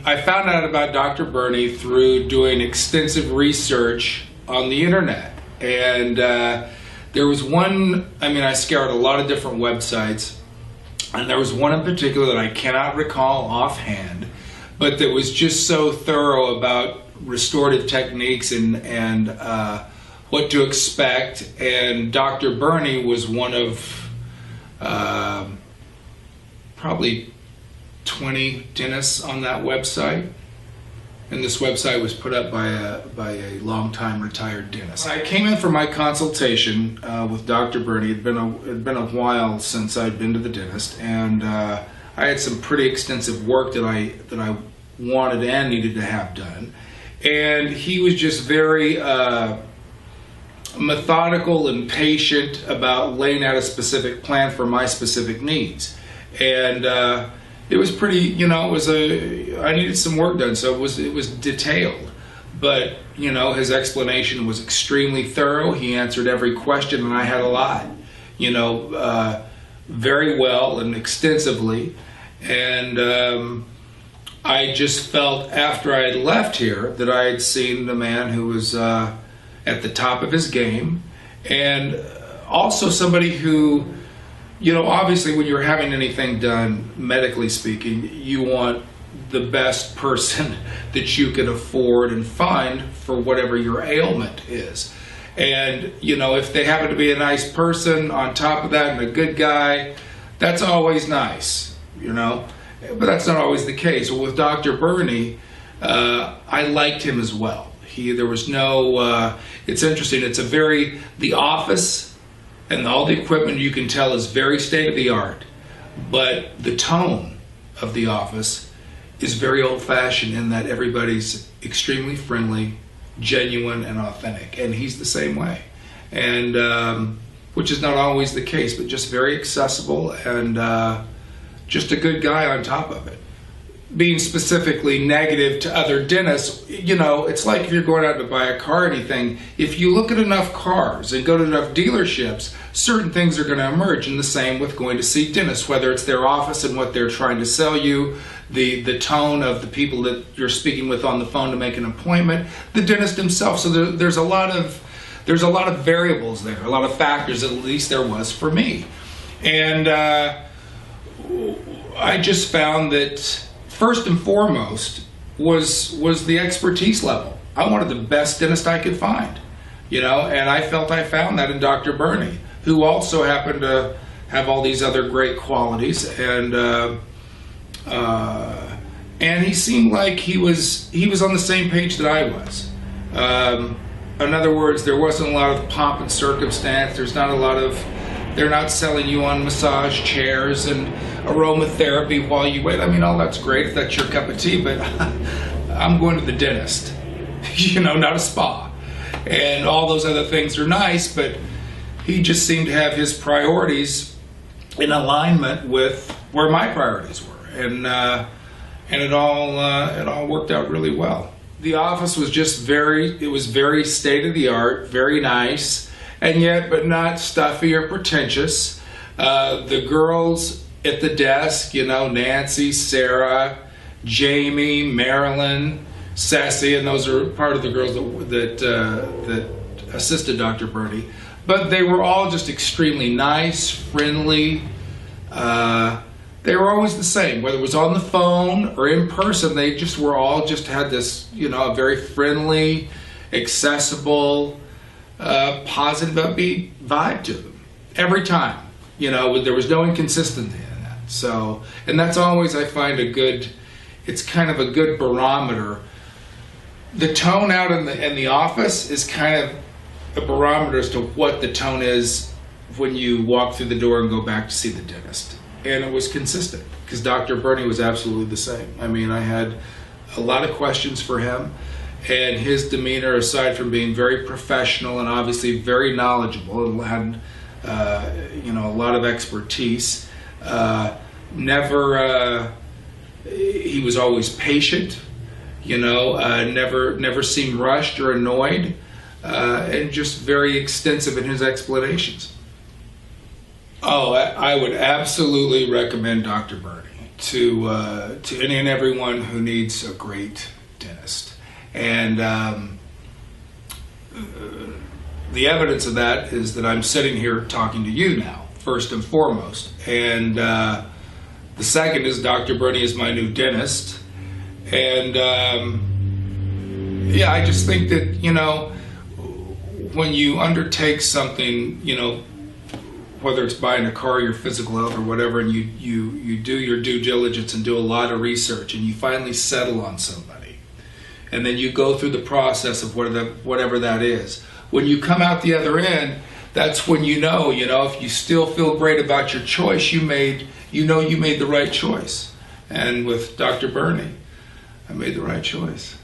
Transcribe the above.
I found out about Dr. Bernie through doing extensive research on the internet. And there was one, I scoured a lot of different websites, and there was one in particular that I cannot recall offhand, but that was just so thorough about restorative techniques and what to expect. And Dr. Bernie was one of probably 20 dentists on that website, and this website was put up by a long-time retired dentist. I came in for my consultation with Dr. Bernie. It had been a while since I'd been to the dentist, and I had some pretty extensive work that I wanted and needed to have done. And he was just very methodical and patient about laying out a specific plan for my specific needs. And it was pretty, I needed some work done, so it was detailed. But, his explanation was extremely thorough. He answered every question, and I had a lot, very well and extensively. And I just felt after I had left here that I had seen a man who was at the top of his game, and also somebody who, obviously when you're having anything done, medically speaking, you want the best person that you can afford and find for whatever your ailment is. And, if they happen to be a nice person on top of that and a good guy, that's always nice, But that's not always the case. Well, with Dr. Bernie, I liked him as well. There was no, it's interesting, the office and all the equipment you can tell is very state-of-the-art, but the tone of the office is very old-fashioned in that everybody's extremely friendly, genuine, and authentic, and he's the same way. And, which is not always the case, but just very accessible and just a good guy on top of it. Being specifically negative to other dentists, it's like if you're going out to buy a car or anything, if you look at enough cars and go to enough dealerships, certain things are going to emerge. And the same with going to see dentists, whether it's their office and what they're trying to sell you, the tone of the people that you're speaking with on the phone to make an appointment, the dentist himself. So there's a lot of variables there, a lot of factors, at least there was for me. And I just found that first and foremost was the expertise level. I wanted the best dentist I could find, and I felt I found that in Dr. Bernie, who also happened to have all these other great qualities, and he seemed like he was on the same page that I was. In other words, there wasn't a lot of pomp and circumstance. They're not selling you on massage chairs and aromatherapy while you wait. All that's great if that's your cup of tea, but I'm going to the dentist, not a spa. And all those other things are nice, but he just seemed to have his priorities in alignment with where my priorities were. And it all worked out really well. The office was just very state-of-the-art, very nice, and yet, but not stuffy or pretentious. The girls at the desk, Nancy, Sarah, Jamie, Marilyn, Sassy, and those are part of the girls that assisted Dr. Bernie. But they were all just extremely nice, friendly. They were always the same, whether it was on the phone or in person. They just had this, a very friendly, accessible, positive, upbeat vibe to them every time. There was no inconsistency in that. So, and that's always, I find, it's kind of a good barometer. The tone out in the office is kind of a barometer as to what the tone is when you walk through the door and go back to see the dentist. And it was consistent, because Dr. Bernie was absolutely the same. I had a lot of questions for him, and his demeanor, aside from being very professional and obviously very knowledgeable and had a lot of expertise, he was always patient, never seemed rushed or annoyed, and just very extensive in his explanations. Oh, I would absolutely recommend Dr. Bernie any and everyone who needs a great dentist. And the evidence of that is that I'm sitting here talking to you now, first and foremost. And the second is Dr. Bernie is my new dentist. And yeah, I just think that, you know, when you undertake something, you know, whether it's buying a car, your physical health, or whatever, and you do your due diligence and do a lot of research, and you finally settle on somebody, and then you go through the process of whatever that is. When you come out the other end, that's when you know, if you still feel great about your choice, you made the right choice. And with Dr. Bernie, I made the right choice.